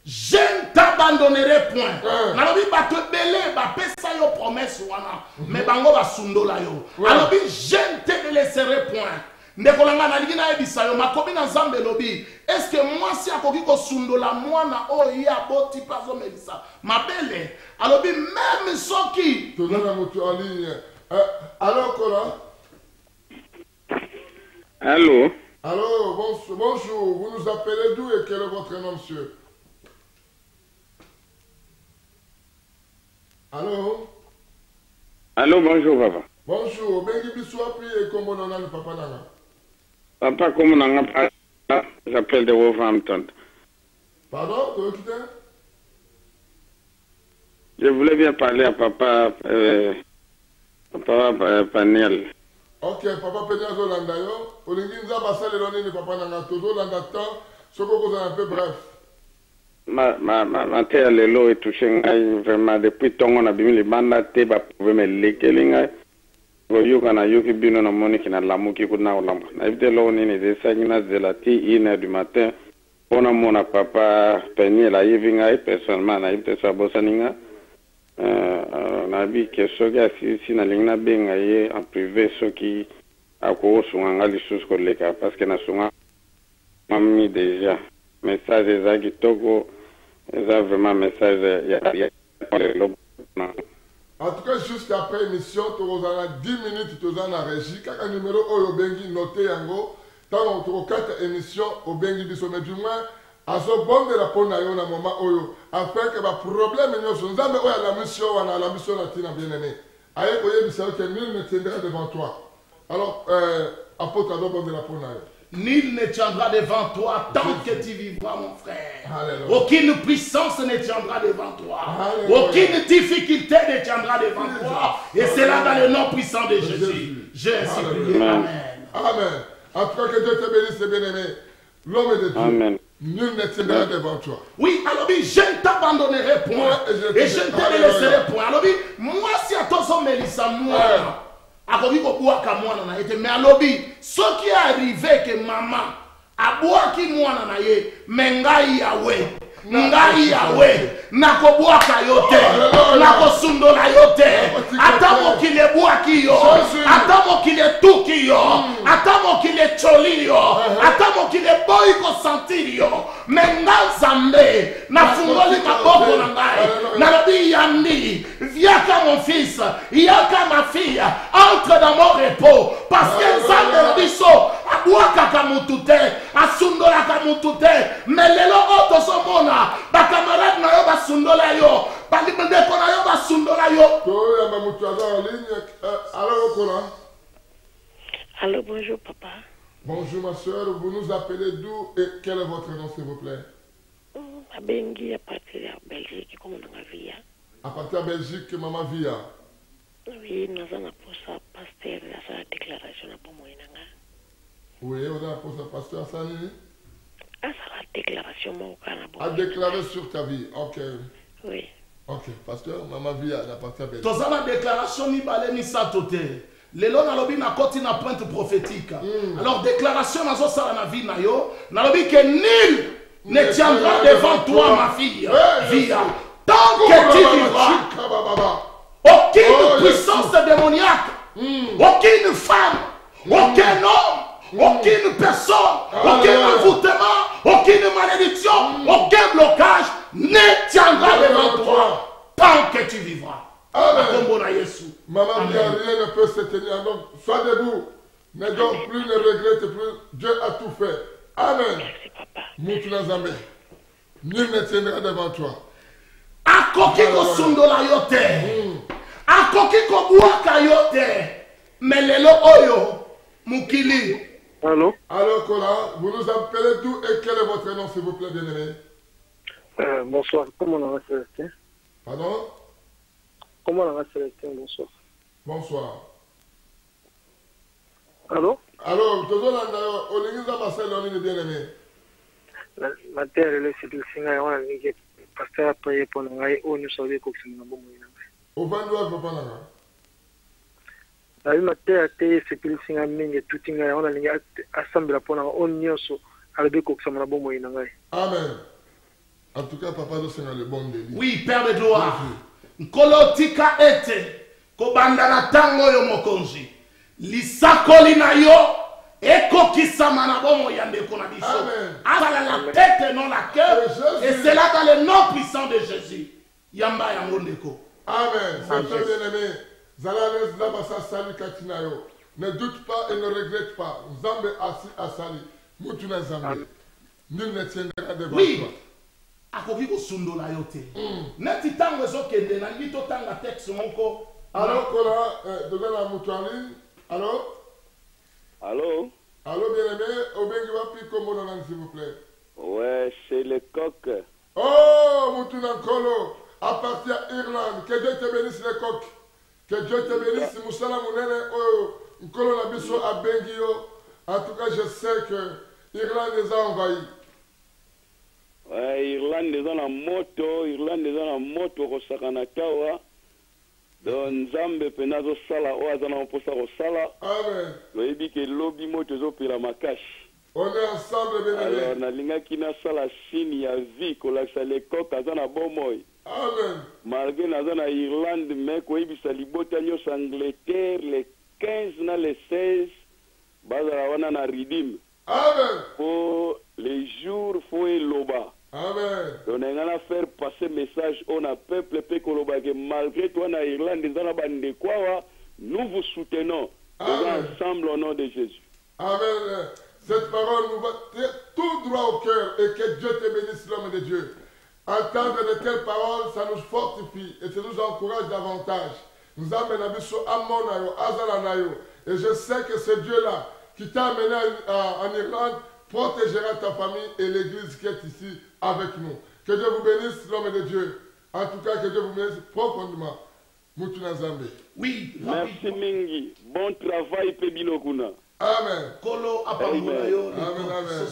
je ne t'abandonnerai point. Nalobi bato belé ba pesa yo promesse wana mais bango ba sundola yo. Alobi je ne te laisserai point. Ndekolanga na ligina ebisa yo makobi na Nzambe lobi. Est-ce que moi si akoki ko sundola mwana o ya boti pazo melisa mabele. Alobi même soki tu donnes moto en ligne. Allô Kola? Allô? Allô, bonjour. Vous nous appelez d'où et quel est votre nom, monsieur? Allô? Allô, bonjour, papa. Bonjour. Bengi Bissoua, puis et comment on a le papa Nanga? Papa, comment on a j'appelle de Wolverhampton. Pardon? Tu veux quitter? Je voulais bien parler à papa, Paniel. Ok, papa Peniel Zolanda yo. Olingi Nzaba Saleloni ni papa Nanga. Todo Landa temps. Soko koza un peu bref. Ma terre lelo est touché vraiment depuis ton on a bien les bandes te ba pouvait me lekelinga go yuka na yuki bino na moniki na lamuki kuna olamba na éviter lo nini de sagina de la ti 1h du matin on a mon papa Peniel la yivinga et personnellement na éviter ça bosaninga na bi que soga si na lingna benga ye en privé ce qui a ko sunga li sus ko leka parce que na sunga mammi déjà message ezaki toko eza vraiment message en tout cas juste après émission tozana 10 minutes tozana régie kaka numéro oyo bengi noté yango tango tokokata émission obengi biso mais du moins azobondela mpona yo na moment oyo afin que baproblème nyonso nzambe oyo alamisio wana alamisio na ntina bien aimé aye koyebisa yo ke nul ne tiendra devant toi alors apôtre azobondela mpona yo. Nul ne tiendra devant toi tant que tu vivras, mon frère. Alléluia. Aucune puissance ne tiendra devant toi. Alléluia. Aucune difficulté ne tiendra devant toi. Et c'est là dans le nom puissant de Jésus. J'ai ainsi prié. Amen. Amen. En tout cas, que Dieu te bénisse, bien-aimé. L'homme de Dieu. Amen. Nul ne tiendra devant toi. Oui, alors je ne t'abandonnerai point. Et je ne te laisserai point. Alors moi, si à toi, ça mélissa, moi. Akoki kobuaka mwana na ye mais alobi soki arrivé que maman abuaki mwana na ye mais ngai yawe nakobwaka yo te nakosundola yo te ata mokili ebwaki yo ata mokili etuki yo ata mokili echoli yo ata mokili eboyi kosantiri yo mais nga Nzambe nafungoli maboko na ngai nalobi yandi viaka mon fils yaka ma fille entre dans mon repos parce que Nzambe na biso abwakaka mutu te asundolaka mutu te mais lelo oyo tozomona bakamarade na yo basundola yo bandeko na yo basundola yo toyamba moto aza en ligne. Alors Okola. Allô, bonjour papa. Bonjour ma soeur, vous nous appelez d'où et quel est votre nom s'il vous plaît? À Bengi à partir de Belgique comme on a vu. À partir de Belgique, maman Via. Oui, nous avons pour ça pasteur la déclaration pour moi. Oui, on a pour ça pasteur Sani. Ah, ça la déclaration mon canabo. À déclarer sur ta vie. OK. Oui. OK, pasteur maman Via à partir de Belgique. Tozana déclaration mi balé mi satote. lelo nalobi na koti na pointe prophétique. Alors déclaration nazo sala na vie na yo, nalobi que nul ne tiendra devant toi ma fille. Via tant que tu vivras. Aucune puissance démoniaque, aucune femme, aucun homme, aucune personne, aucun envoûtement, aucune malédiction, aucun blocage ne tiendra devant toi tant que tu vivras. Amen. Maman, rien ne peut se tenir. Donc, sois debout. Ne dors plus, ne regrette plus. Dieu a tout fait. Amen. Merci, papa. Moutounazambe. Nul ne tiendra devant toi. Akoki kosundola yo te. Akoki kobuaka yo te. Melelo oyo mukili. Allô? Alors, Kola, vous nous appelez d'où et quel est votre nom, s'il vous plaît, bien-aimé? Bonsoir. Comment on va Célestin? Pardon? Comment on va Célestin? Bonsoir. Bonsoir. Allô? Alors, Tozolanda, Olingiza Marcel, on est bien-aimé. Ma terre, elle est Célestin, on a dit pasteur a prié pour nous, on nous sauve comme ça, nous avons Au Vandoua, papa, là. La vie terre, c'est Célestin, mais tout est on a dit assemblée pour nous, on nous sauve, avec comme ça, nous avons Amen. En tout cas, papa, c'est le bon délit. Oui, Père de gloire. Nkolo tika ete kobanda na tango yo mokonzi lisakoli na yo ekokisama na bomo ya ndeko na biso azala la tête non la cœur et c'est là dans le nom puissant de Jésus yamba yango ndeko. Amen. C'est très bien aimé. Zalales Zabasa Sali Katinayo. Ne doute pas et ne regrette pas. Zambe assis à Sali. Moutuna Zambe. Nul ne tiendra devant toi. Akoki kosundola yo te. Neti tango ezokende na ngito tanga texte moko. Alors Kola, donnez la moutoualine. Alors? Allô? Allô bien-aimé, Obengi Wapi Komodonan s'il vous plaît. Ouais, c'est le coq. Oh, Moutounan Kolo, à partir d'Irlande, que Dieu te bénisse les coqs. Que Dieu te bénisse, Moussala Mounene, oh, Nkolo Nabiso à Bengio. En tout cas, je sais que Irlande les a envahis. Ouais, Irlande est dans la moto, Rosakanakawa. Donc, Nzambe penazo sala, oazana oposa rosala. Amen. Loyebi ke lobby moto zo pela makashi. On est ensemble, bien-aimé. Alors, nalinga kina sala signe ya vie, kolaksa le coq azana bomoy. Amen. Malgré nazana Irlande, mais koyebi salibota nyos Angleterre, les 15 na les 16, bazala wana na ridim. Amen. Pour les jours, faut loba. Amen. On a à faire passer message au peuple Pekoloba que malgré toi en Irlande, nous vous soutenons. Ensemble au nom de Jésus. Amen. Cette parole nous va tout droit au cœur et que Dieu te bénisse, l'homme de Dieu. Entendre de telles paroles, ça nous fortifie et ça nous encourage davantage. Nous amène à Bissau, Amonayo, Azalanayo. Et je sais que ce Dieu-là qui t'a amené en Irlande protégera ta famille et l'église qui est ici avec nous. Que Dieu vous bénisse, l'homme de Dieu. En tout cas, que Dieu vous bénisse profondément. Moutuna Zambé. Oui, merci Mingi. Bon travail, Pebinokuna. Amen. Kolo apangoyo. Amen, amen.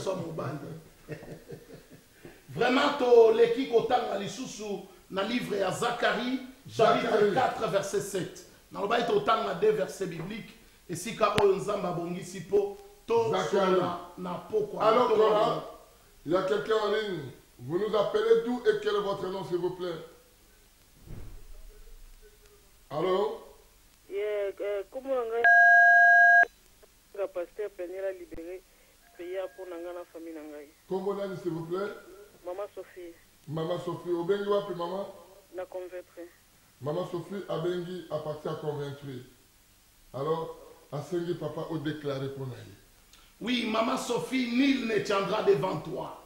Vraiment, to leki kotanga lisusu na livre ya Zacharie, chapitre 4, verset 7. Na loba ito tanga 2 versets bibliques. Et si kabo nzamba bongisi po to na poko. Alors, Kora, il y a quelqu'un en ligne. Vous nous appelez d'où et quel est votre nom, s'il vous plaît? Allô? Comment on a pasteur Penela libéré, prière pour la famille Nangaï. Comment on a, s'il vous plaît? Maman Sophie. Maman Sophie, au Bengi wapi maman? La convaincre. Maman Sophie, à Bengi, à partir à convaincre. Alors, à Sengi papa, au déclaré pour nous. Oui, Maman Sophie, nul ne tiendra devant toi.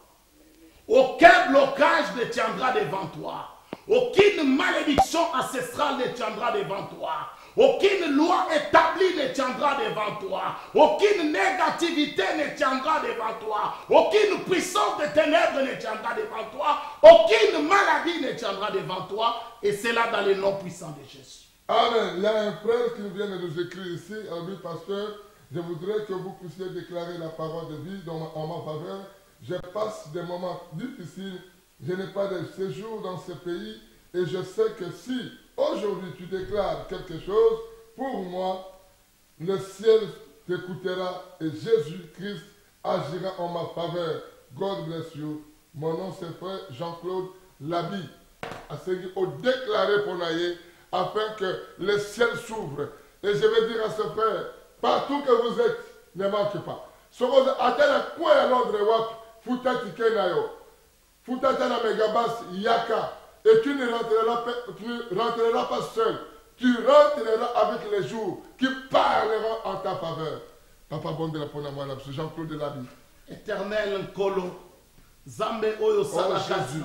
Aucun blocage ne tiendra devant toi. Aucune malédiction ancestrale ne tiendra devant toi. Aucune loi établie ne tiendra devant toi. Aucune négativité ne tiendra devant toi. Aucune puissance de ténèbres ne tiendra devant toi. Aucune maladie ne tiendra devant toi. Et c'est là dans le nom puissant de Jésus. Amen. Il y a un frère qui vient de nous écrire ici. Alors, lui, pasteur, je voudrais que vous puissiez déclarer la parole de vie en ma faveur. Je passe des moments difficiles. Je n'ai pas de séjour dans ce pays. Et je sais que si aujourd'hui tu déclares quelque chose, pour moi, le ciel t'écoutera et Jésus-Christ agira en ma faveur. God bless you. Mon nom c'est frère Jean-Claude Labi. À ce qui ont déclaré pour naïe afin que le ciel s'ouvre. Et je vais dire à ce frère, partout que vous êtes, ne manquez pas. Ce que vous attendez à quoi à Londres, Fouta Tikenayo, Fouta Tana Megabas Yaka, et tu ne rentreras pas seul. Tu rentreras avec les jours qui parleront en ta faveur. Papa bon de la Ponamwa, Jean-Claude Labi. Éternel Nkolo, Zambe Oyo Sala Jésus.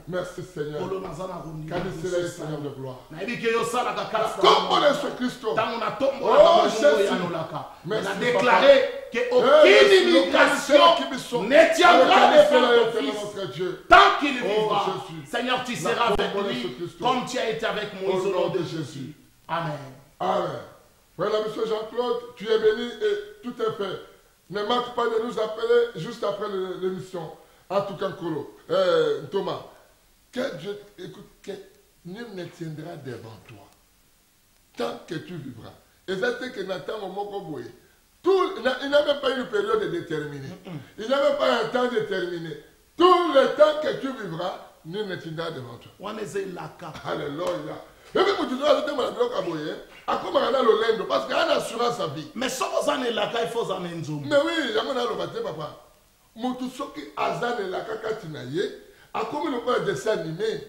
Merci Seigneur. Kolo Nazana Rumi. Kadisela Seigneur de gloire. Naibike yo sala kakala. Comme Jésus Christ. Tango tombo Oh na Jésus. On a déclaré qu'aucune immigration ne tiendra devant ton fils tant qu'il vivra. Seigneur, tu seras avec lui comme tu as été avec Moïse au nom de Jésus. Amen. Amen. Frère la mission Jean-Claude, tu es béni et tout est fait. Ne manque pas de nous appeler juste après l'émission. En tout cas, Kolo, Thomas, écoute, que nul ne tiendra devant toi tant que tu vivras. Et c'est que Nathan Momokoboye, il n'a même pas une période déterminée. Il n'a même pas un temps déterminé. Tout le temps que tu vivras, nul ne tiendra devant toi. Alléluia. Et puis, tu dois ajouter mon bloc à boyer. À comment on a le lendo parce qu'il y a une assurance à vie. Mais si vous avez la il faut en enzo. Mais oui, il y a le bâtiment, papa. Moutousoki Azan la Kakatinaye, à comment le pas dessin animé.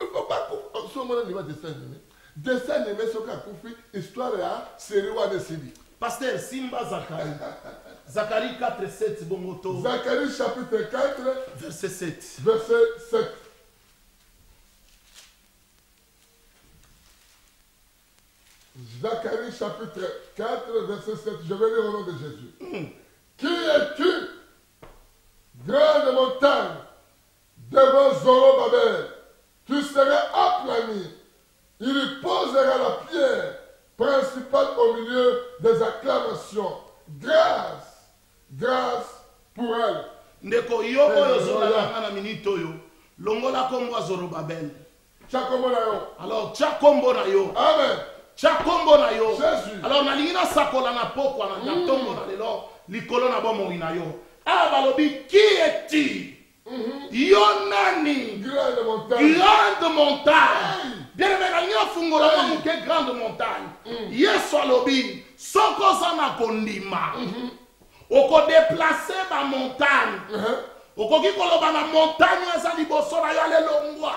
Il ne faut pas qu'on soit mon niveau dessin animé. Dessin animé, ce qu'a compris, histoire à série ou à décider. Pasteur Simba Zakari. Zacharie 4, 7, Bongoto. Zacharie chapitre 4, verset 7. Verset 7. Zacharie chapitre 4, verset 7. Je vais lire au nom de Jésus. Qui es-tu, grande montagne, devant Zorobabel? Tu seras aplani. Il y posera la pierre principale au milieu des acclamations. Grâce, grâce pour elle. Ndeko yo oyo zolala na minito yo. Longola kombo Zorobabel. Chakombo na yo. Alors chakombo na yo. Amen. Chakombo na yo. Jésus. Alors na lingina sakola na pokwa na tombo na lelo likolo na bomo na yo. Ah balobi qui es-tu? Yo nani? Grande montagne. Grande montagne. Bien aimé na lingina fungola mo ke grande montagne. Yesu alobi soko sana kondima. Oko déplacer ma montagne. Okoki koloba na montagne eza liboso na yo alelongwa.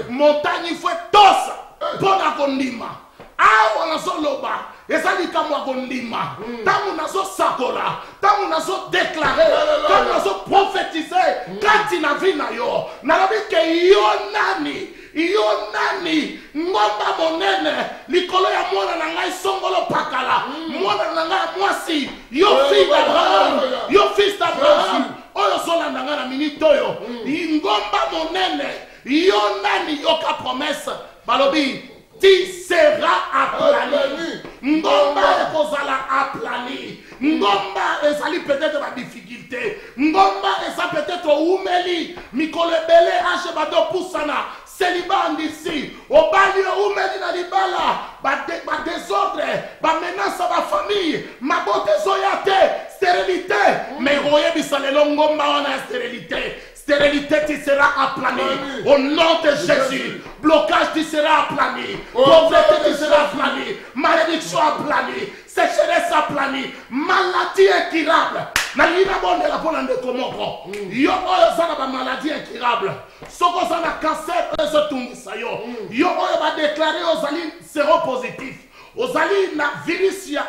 Montagne il faut tosa pona kondima. Awa nazoloba eza likambo ya kondima. Tango nazosakola, tango nazodeklare, tango nazoprophétise kati na vi na yo. Nalobi ke yo nani? Yo nani? Ngomba monene likolo ya mwana na ngai songolo pakala. Mwana na ngai mwasi. Yo fils d'Abraham. Yo fils d'Abraham. Oyo solanda nga na minute oyo. Ngomba monene. Yo nani yoka promesse. Balobi tu seras aplani. Ngomba ekozala aplani. Ngomba ezali peut-être la difficulté. Ngomba eza peut-être umeli. Mikolo ebele age bado pusana. Célibat d'ici. Obali umeli na libala. Ba désordre. Ba menace à la famille. Ma beauté zoyate. Stérilité. Mais roye bisalelo ngomba wana stérilité. Stérilité, tu seras aplani. Au nom de Jésus. Blocage, tu seras aplani. Pauvreté, tu seras aplani. Malédiction aplani. Sécheresse aplani. Maladie incurable. Nalina bonne la bonne de komoko. Yo oyo zana ba maladie incurable. Soko zana cancer oyo tungisa yo. Yo oyo ba déclarer ozali séropositif. Ozali na virus ya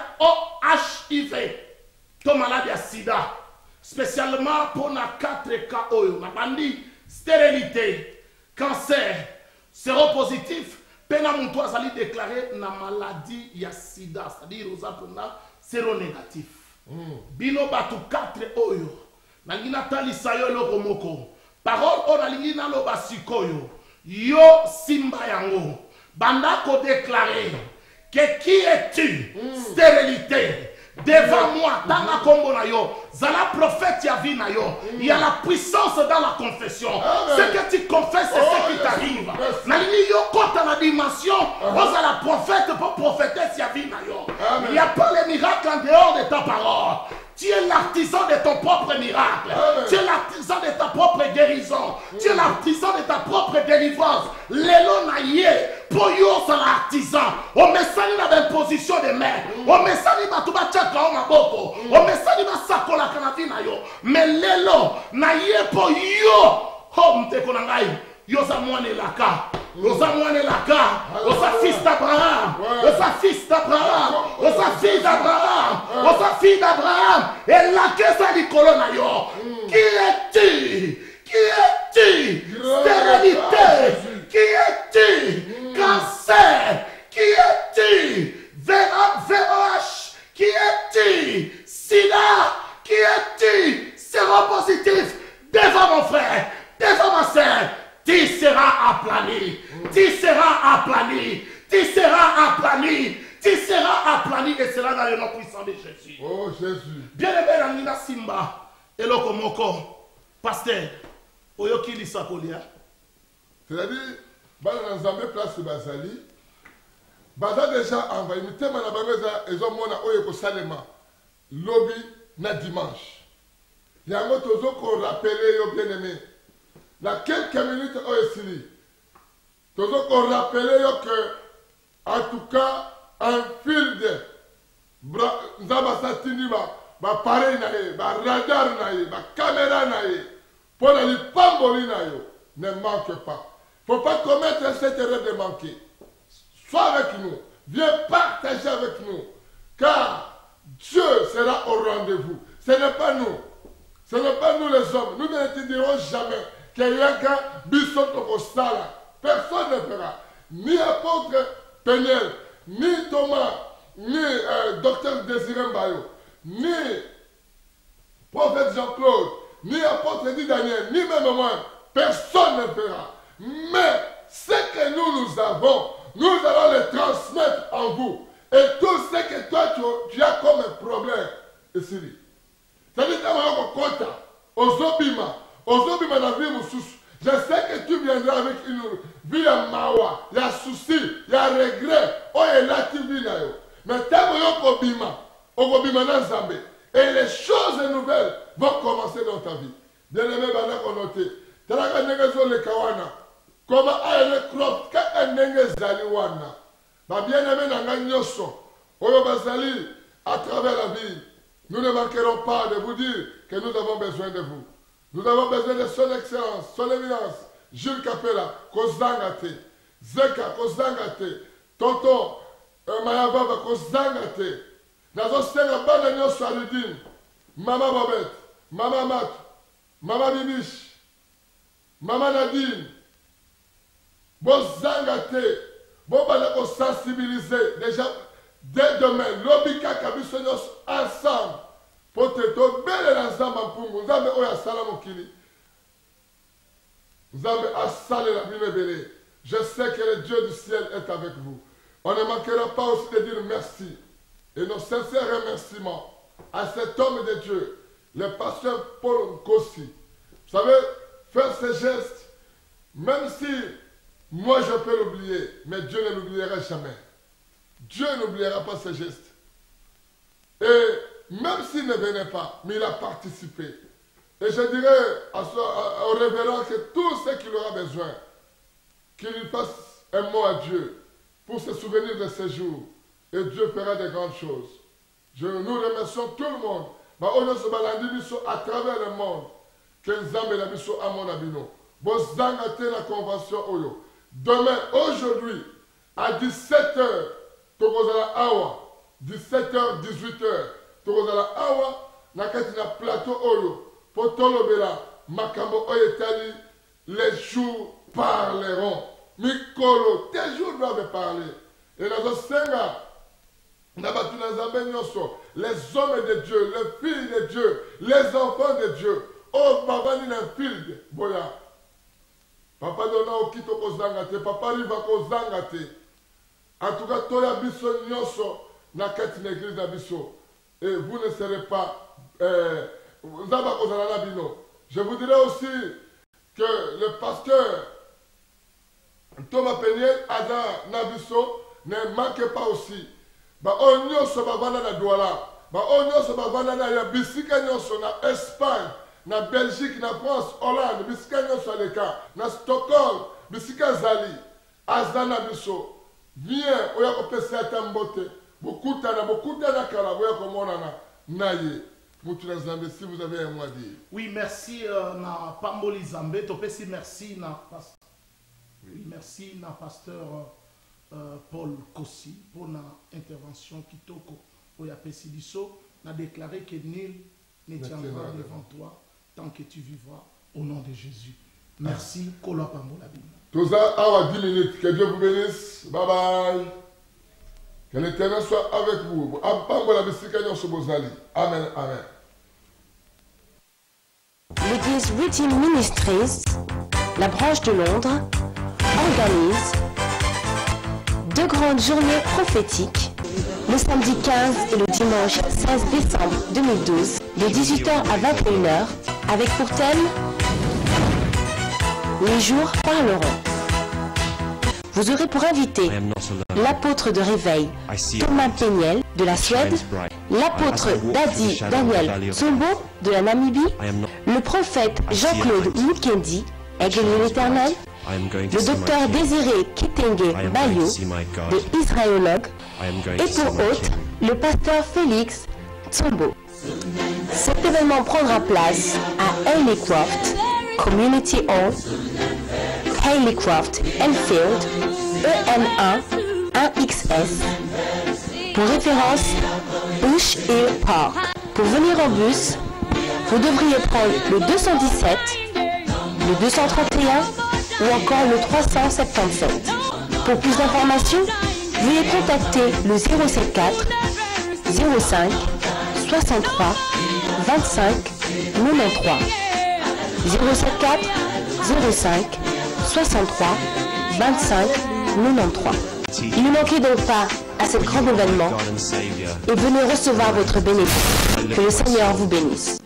HIV. To maladie ya sida. Spécialement pour les 4 cas, on a dit stérilité, cancer, séropositif, penamunto a déclaré la maladie ya sida, c'est-à-dire aux apprenants séronégatif. Bino batu 4 oyo, na lingina talisayo loko moko. Parole on a lingina lo basikoyo. Yo simba yango. Banda ko déclaré que qui es-tu? Stérilité. Devant moi, dans la combo na yo, zala prophète ya vi na yo, il y a la puissance dans la confession. Ce que tu confesses, c'est ce qui t'arrive. nalingi yo kota na dimension ozala prophète pour prophétesse ya vie na yo. Il n'y a pas les miracles en dehors de ta parole. Tu es l'artisan de ton propre miracle. Amen. Tu es l'artisan de ta propre guérison. Tu es l'artisan de ta propre délivrance. Lelo na ye pour yo c'est l'artisan. O mesani na ben position de main. O mesani ba tuba chaka o maboko. O mesani ba sakola kana vi na yo. Mais lelo na ye pour yo. Oh mteko na ngai. Yo sa mwane laka. Osa mwane laka, osa fils d'Abraham, osa fils d'Abraham, osa fille d'Abraham, osa fille d'Abraham, et la kesa di kolona yo. Qui es-tu? Qui es-tu? Stérilité, qui es-tu? Cancer, qui es-tu? VOH, qui es-tu? Sida, qui es-tu? Séropositif, devant mon frère, devant ma sœur. Tu seras aplani, tu seras aplani, tu seras aplani, tu seras aplani et cela dans le nom puissant de Jésus. Oh Jésus. Bien-aimé Nangina Simba, eloko moko, pasteur, oyoki lisakolia. C'est-à-dire, dans Nzambe place Bazali, Baza déjà envoyé, mais tellement la bagaza, ils ont mona oyeko salema, lobby na dimanche. Il y a un autre qu'on rappelle, bien-aimé. Dans quelques minutes, on est ici. Toujours qu'on rappelle que, en tout cas, un fil de Nzabasatini, pareil, radar, caméra, pour les pamboli, ne manque pas. Il ne faut pas commettre cette erreur de manquer. Sois avec nous. Viens partager avec nous. Car Dieu sera au rendez-vous. Ce n'est pas nous. Ce n'est pas nous les hommes. Nous ne te dirons jamais. Quelqu'un bisson au sala. Personne ne fera. Ni apôtre Peniel, ni Thomas, ni docteur Désiré Mbayo, ni prophète Jean-Claude, ni apôtre dit Daniel, ni même moi. Personne ne fera. Mais ce que nous avons, nous allons le transmettre en vous. Et tout ce que toi tu as comme un problème, ici. C'est-à-dire que je sais que tu viendras avec une vie à mawa, il y a souci, il y a regret, oh et là tu vis là. Mais et les choses nouvelles vont commencer dans ta vie. Bien-aimé, comment elle crop, quand elle n'est pas bien-aimé, à travers la vie, nous ne manquerons pas de vous dire que nous avons besoin de vous. Nous avons besoin de son excellence, son éminence, Jules Capella, Kozangate, Zeka, Kozangate, Tonton, Mayababa, Kozangate, Nazo Senga Bana Nyoso Aludine, Mama Babette, Mama Mat, Mama Bibiche, Mama Nadine, Bozangate, Bobana ko sensibiliser déjà dès demain, l'obika kabisonyos ensemble. Poteto belle l'ensemble en pungu, Nzambe oya sala mokili. Nzambe a salé la mine belé. Je sais que le Dieu du ciel est avec vous. On ne manquera pas aussi de dire merci. Et nos sincères remerciements à cet homme de Dieu, le pasteur Paul Nkossi. Vous savez, faire ces gestes, même si moi je peux l'oublier, mais Dieu ne l'oubliera jamais. Dieu n'oubliera pas ces gestes. Et même s'il ne venait pas, mais il a participé. Et je dirais au révérend que tout ce qu'il aura besoin, qu'il fasse un mot à Dieu pour se souvenir de ces jours. Et Dieu fera de grandes choses. Nous remercions tout le monde. À travers le monde, que Nzambe la biso amona bino. Bozanga te la convention oyo. Demain, aujourd'hui, à 17h, tokozala awa. 17h, 18h, tokozala awa. Nakati na plateau oyo. Potolo bela, makambo oyetali. Les jours parleront. Mikolo, tes jours doivent parler. Et nazo senga. Les hommes de Dieu, les filles de Dieu, les enfants de Dieu. Oh, papa ni na field, boya. Papa dona okito kozangate, papa riva kozangate. En tout cas, toya biso nyoso na kati na église na biso. Et vous ne serez pas nzaba kozala na bino. Je vous dirais aussi que le pasteur Thomas Peniel, Ada Nabiso, ne manquez pas aussi. Ba onyo so bavana na Douala, ba onyo so bavana na ya bisika nyonso na Espagne, na Belgique, na France, Hollande, bisika nyonso aleka, na Stockholm, bisika zali, Azda Nabiso. Viens, oya ko pesa tambote, bokuta na kala, oya ko monana naye. Moutouna Zambé, si vous avez un mot à dire. Oui, merci na Pamboli Zambé, topesi merci na pasteur. Oui, merci na pasteur Paul Kossi pour la intervention kitoko oya pesi biso na déclaré que nul ne tiendra devant toi tant que tu vivras au nom de Jésus. Merci, Kolo Pambola Bima. Tout ça, awa 10 minutes. Que Dieu vous bénisse. Bye bye. Que l'Éternel soit avec vous. Amen, amen. L'église Redeemed Ministries, la branche de Londres, organise 2 grandes journées prophétiques le samedi 15 et le dimanche 16 décembre 2012 de 18h à 21h avec pour thème Les jours parleront. Vous aurez pour invité l'apôtre de réveil Thomas Peniel de la Suède, l'apôtre Dadi Daniel Tsombo de la Namibie, le prophète Jean-Claude Mukendi, Aigle de l'Éternel, le docteur Désiré Kitenge Bayo de Israéologue et pour hôte le pasteur Félix Tsombo. Cet événement prendra place à Hayleycroft Community Hall, Hayleycroft Enfield, EN1 1XS. Pour référence, Bush Hill Park. Pour venir en bus, vous devriez prendre le 217, le 231 ou encore le 377. Pour plus d'informations, veuillez contacter le 074 05 63 25 93. 074 05 63 25 93. Ne manquez donc pas à ce grand événement et venez recevoir votre bénédiction. Que le Seigneur vous bénisse.